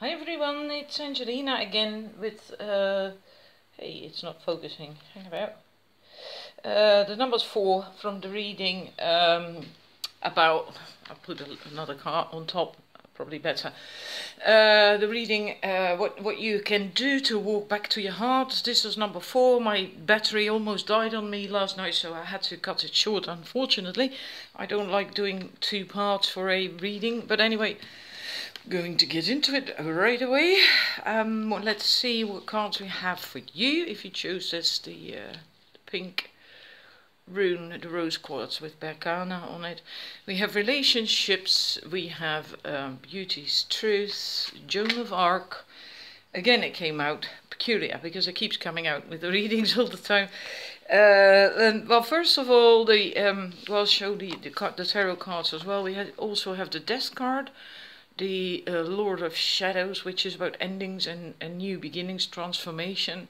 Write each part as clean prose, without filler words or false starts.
Hi everyone, it's Angelina again with, hey, it's not focusing, hang about. The number's 4 from the reading about, I'll put another card on top, probably better. The reading, what you can do to walk back to your heart. This is number 4. My battery almost died on me last night, so I had to cut it short, unfortunately. I don't like doing 2 parts for a reading, but anyway. Going to get into it right away. Well, let's see what cards we have for you. If you choose this, the pink rune, the rose quartz with Berkana on it. We have relationships, we have beauty's truth, Joan of Arc. Again, it came out peculiar because it keeps coming out with the readings all the time. Well, first of all, I'll show the tarot cards as well. We also have the Death card. The Lord of Shadows, which is about endings and new beginnings, transformation,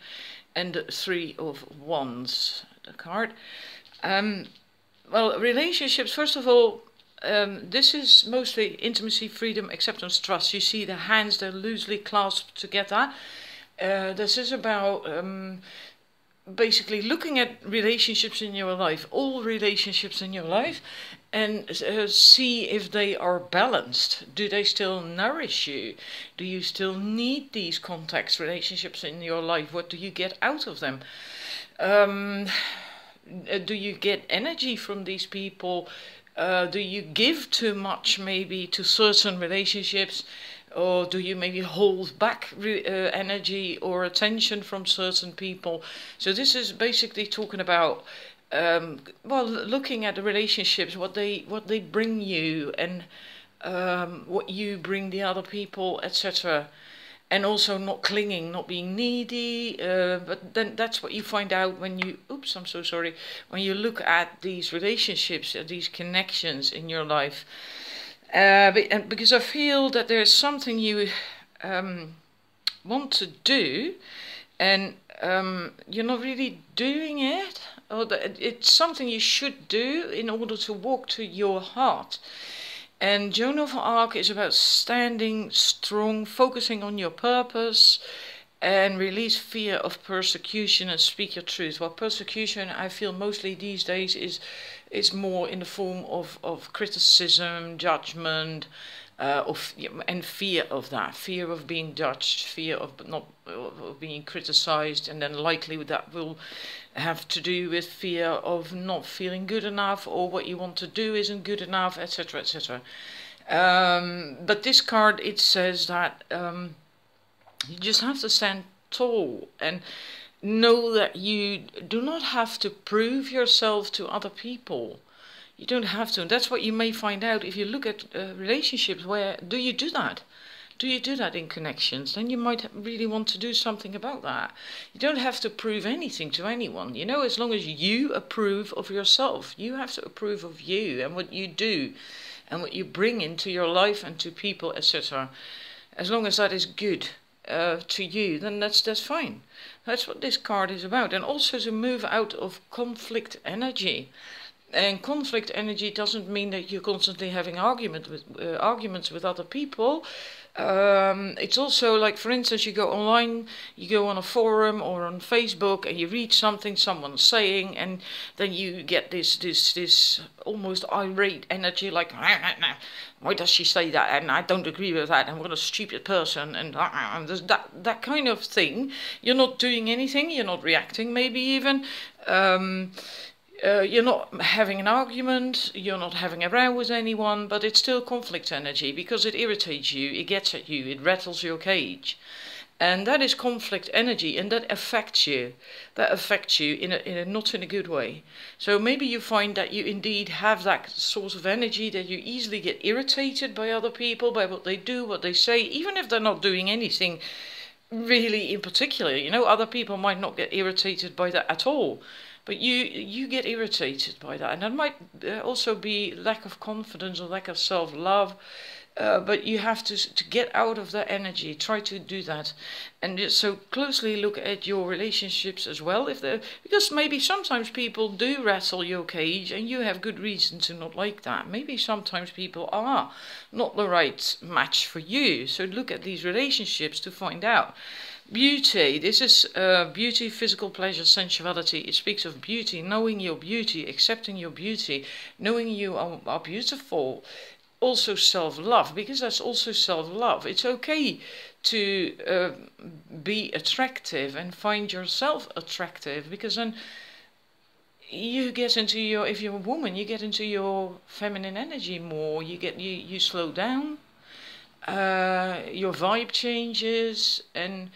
and the 3 of Wands, the card. Well, relationships, first of all, this is mostly intimacy, freedom, acceptance, trust. You see the hands, they're loosely clasped together. This is about basically looking at relationships in your life, all relationships in your life, and see if they are balanced. Do they still nourish you? Do you still need these contacts, relationships in your life? What do you get out of them? Do you get energy from these people? Do you give too much maybe to certain relationships? Or do you maybe hold back energy or attention from certain people? So this is basically talking about, well, looking at the relationships, what they bring you, and what you bring the other people, etc. And also not clinging, not being needy. But then that's what you find out when you, oops, I'm so sorry, when you look at these relationships, at these connections in your life. Because I feel that there's something you want to do, and you're not really doing it, or that it's something you should do in order to walk to your heart. And Joan of Arc is about standing strong, focusing on your purpose, and release fear of persecution and speak your truth. Well, persecution, I feel mostly these days is more in the form of criticism, judgment, and fear of that, fear of being judged, fear of being criticized, and then likely that will have to do with fear of not feeling good enough, or what you want to do isn't good enough, etc., etc. But this card, it says that you just have to stand tall and know that you do not have to prove yourself to other people. You don't have to. And that's what you may find out if you look at relationships. Where do you do that? Do you do that in connections? Then you might really want to do something about that. You don't have to prove anything to anyone. You know, as long as you approve of yourself. You have to approve of you and what you do and what you bring into your life and to people, etc. As long as that is good to you, then that's fine. That's what this card is about. And also to move out of conflict energy. And conflict energy doesn't mean that you're constantly having arguments with other people. It's also like, for instance, you go online, you go on a forum or on Facebook, and you read something someone's saying, and then you get this almost irate energy, like, why does she say that? And I don't agree with that. And what a stupid person. And that kind of thing. You're not doing anything. You're not reacting. Maybe even. You're not having an argument, you're not having a row with anyone, but it's still conflict energy because it irritates you, it gets at you, it rattles your cage. And that is conflict energy, and that affects you. That affects you not in a good way. So maybe you find that you indeed have that sort of energy, that you easily get irritated by other people, by what they do, what they say, even if they're not doing anything really in particular. You know, other people might not get irritated by that at all. But you get irritated by that. And that might also be lack of confidence or lack of self-love. But you have to get out of that energy. Try to do that, and just so closely look at your relationships as well. Because maybe sometimes people do rattle your cage, and you have good reason to not like that. Maybe sometimes people are not the right match for you. So look at these relationships to find out. Beauty. This is beauty, physical pleasure, sensuality. It speaks of beauty, knowing your beauty, accepting your beauty, knowing you are beautiful. Also self-love, because that's also self-love. It's okay to be attractive and find yourself attractive, because then you get into your, if you're a woman, you get into your feminine energy more. You slow down, your vibe changes, and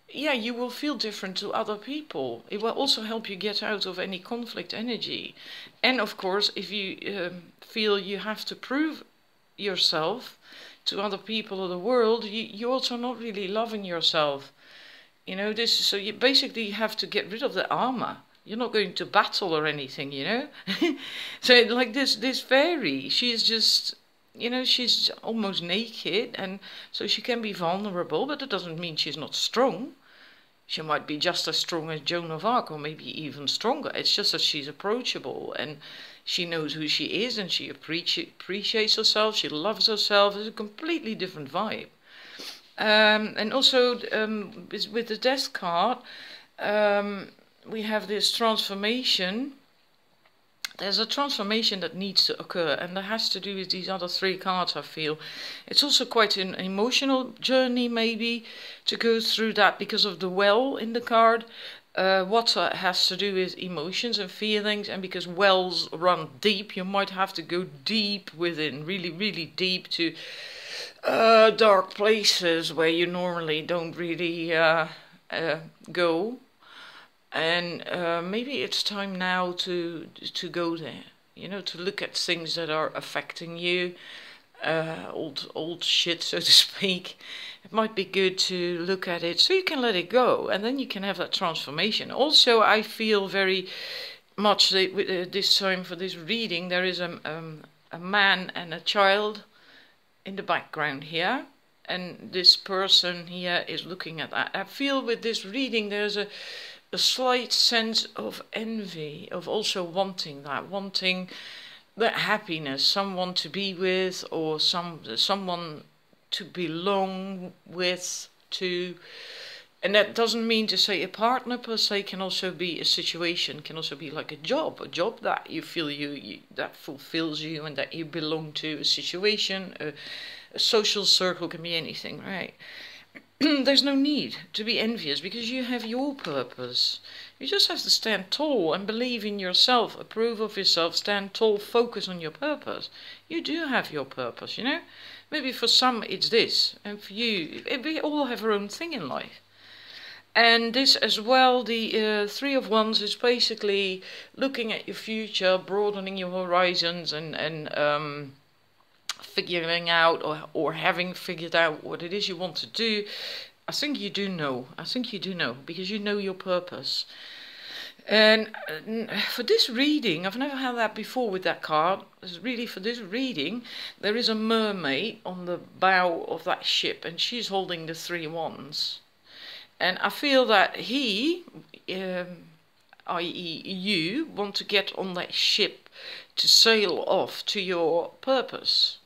yeah, you will feel different to other people. It will also help you get out of any conflict energy. And of course, if you feel you have to prove yourself to other people of the world, you're also not really loving yourself. You know, so you basically have to get rid of the armor. You're not going to battle or anything, you know. So like this fairy, she's just, you know, she's almost naked, and so she can be vulnerable, but it doesn't mean she's not strong. She might be just as strong as Joan of Arc, or maybe even stronger. It's just that she's approachable, and she knows who she is, and she appreciates herself, she loves herself. It's a completely different vibe. And also with the Death card, we have this transformation. There's a transformation that needs to occur, and that has to do with these other three cards, I feel. It's also quite an emotional journey, maybe, to go through that because of the well in the card. Water has to do with emotions and feelings, and because wells run deep, you might have to go deep within, really, really deep, to dark places where you normally don't really go. And maybe it's time now to go there, you know, to look at things that are affecting you, old shit, so to speak. It might be good to look at it so you can let it go, and then you can have that transformation. Also, I feel very much that this time for this reading, there is a man and a child in the background here, and this person here is looking at that. I feel with this reading there's a slight sense of envy, of also wanting that happiness, someone to be with, or someone to belong with, and that doesn't mean to say a partner per se, can also be a situation, can also be like a job that you feel that fulfills you and that you belong to, a situation, a social circle, can be anything, right? There's no need to be envious, because you have your purpose. You just have to stand tall and believe in yourself, approve of yourself, stand tall, focus on your purpose. You do have your purpose, you know. Maybe for some it's this, and for you, we all have our own thing in life. And this as well, the Three of Wands is basically looking at your future, broadening your horizons, and figuring out or having figured out what it is you want to do. I think you do know, because you know your purpose. And for this reading, I've never had that before with that card. Really, for this reading, there is a mermaid on the bow of that ship, and she's holding the Three Wands. And I feel that he, i.e. you, want to get on that ship to sail off to your purpose.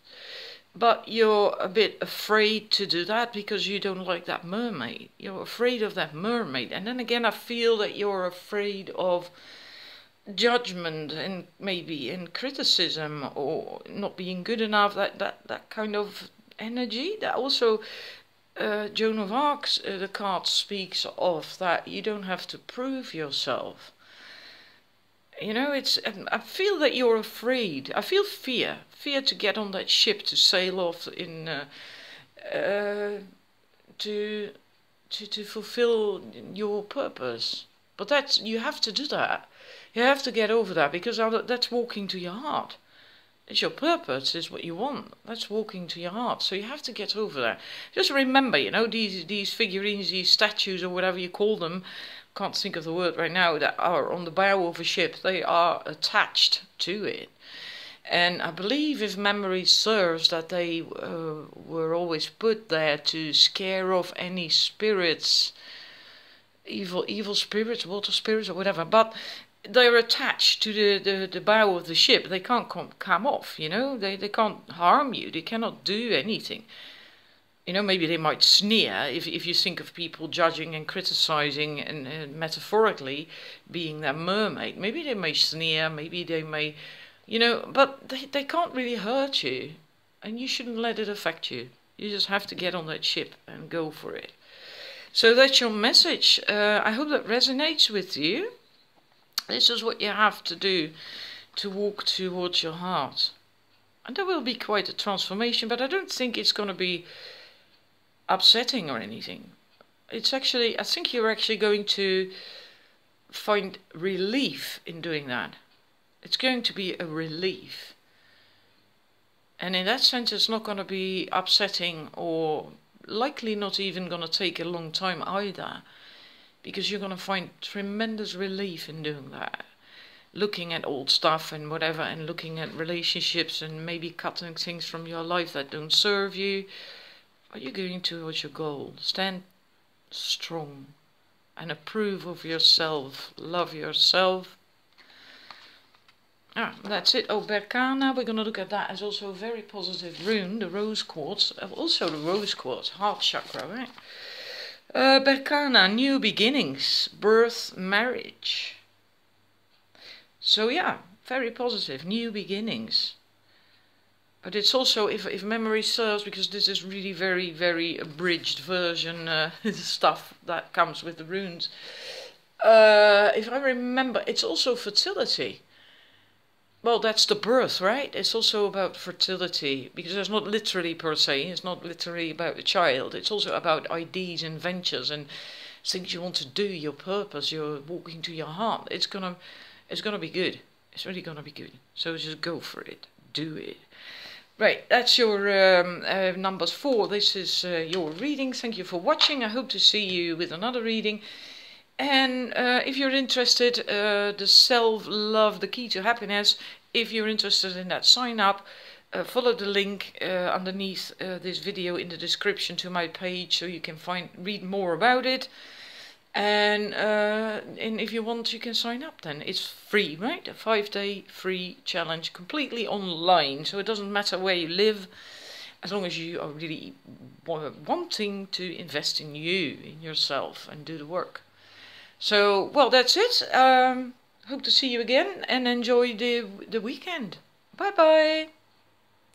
But you're a bit afraid to do that because you don't like that mermaid. You're afraid of that mermaid. And then again, I feel that you're afraid of judgment and maybe in criticism or not being good enough. That kind of energy. That also, Joan of Arc, the card speaks of, that you don't have to prove yourself. You know, I feel that you're afraid. I feel fear to get on that ship to sail off in to fulfill your purpose. But you have to do that. You have to get over that, because that's walking to your heart. It's your purpose, is what you want. That's walking to your heart. So you have to get over that. Just remember, you know, these figurines, these statues, or whatever you call them, can't think of the word right now, that are on the bow of a ship, they are attached to it. And I believe, if memory serves, that they were always put there to scare off any spirits, evil spirits, water spirits, or whatever. But they're attached to the bow of the ship. They can't come off, you know. They can't harm you. They cannot do anything. You know, maybe they might sneer if you think of people judging and criticizing and metaphorically being their mermaid. Maybe they may sneer, maybe they may, you know, but they can't really hurt you. And you shouldn't let it affect you. You just have to get on that ship and go for it. So that's your message. I hope that resonates with you. This is what you have to do to walk towards your heart. And there will be quite a transformation, but I don't think it's going to be upsetting or anything. It's actually, I think you're actually going to find relief in doing that. It's going to be a relief. And in that sense, it's not going to be upsetting, or likely not even going to take a long time either, because you're going to find tremendous relief in doing that. Looking at old stuff and whatever, and looking at relationships and maybe cutting things from your life that don't serve you. Are you going towards your goal? Stand strong and approve of yourself. Love yourself. That's it. Oh, Berkana, we're going to look at that as also a very positive rune, the rose quartz. Also the rose quartz, heart chakra, right? Berkana, new beginnings, birth, marriage. So yeah, very positive, new beginnings. But it's also, if memory serves, because this is really very, very abridged version stuff that comes with the runes. If I remember, it's also fertility. Well, that's the birth, right? It's also about fertility, because it's not literally per se, it's not literally about a child. It's also about ideas and ventures and things you want to do, your purpose, you're walking to your heart. It's gonna be good. It's really gonna be good. So just go for it. Do it. Right, that's your numbers 4. This is your reading. Thank you for watching. I hope to see you with another reading. And if you're interested, the self-love, the key to happiness, if you're interested in that, sign up. Follow the link underneath this video in the description to my page, so you can read more about it. And if you want, you can sign up then. It's free, right? A 5-day free challenge, completely online. So it doesn't matter where you live, as long as you are really wanting to invest in you, in yourself, and do the work. So, well, that's it. Hope to see you again, and enjoy the weekend. Bye-bye.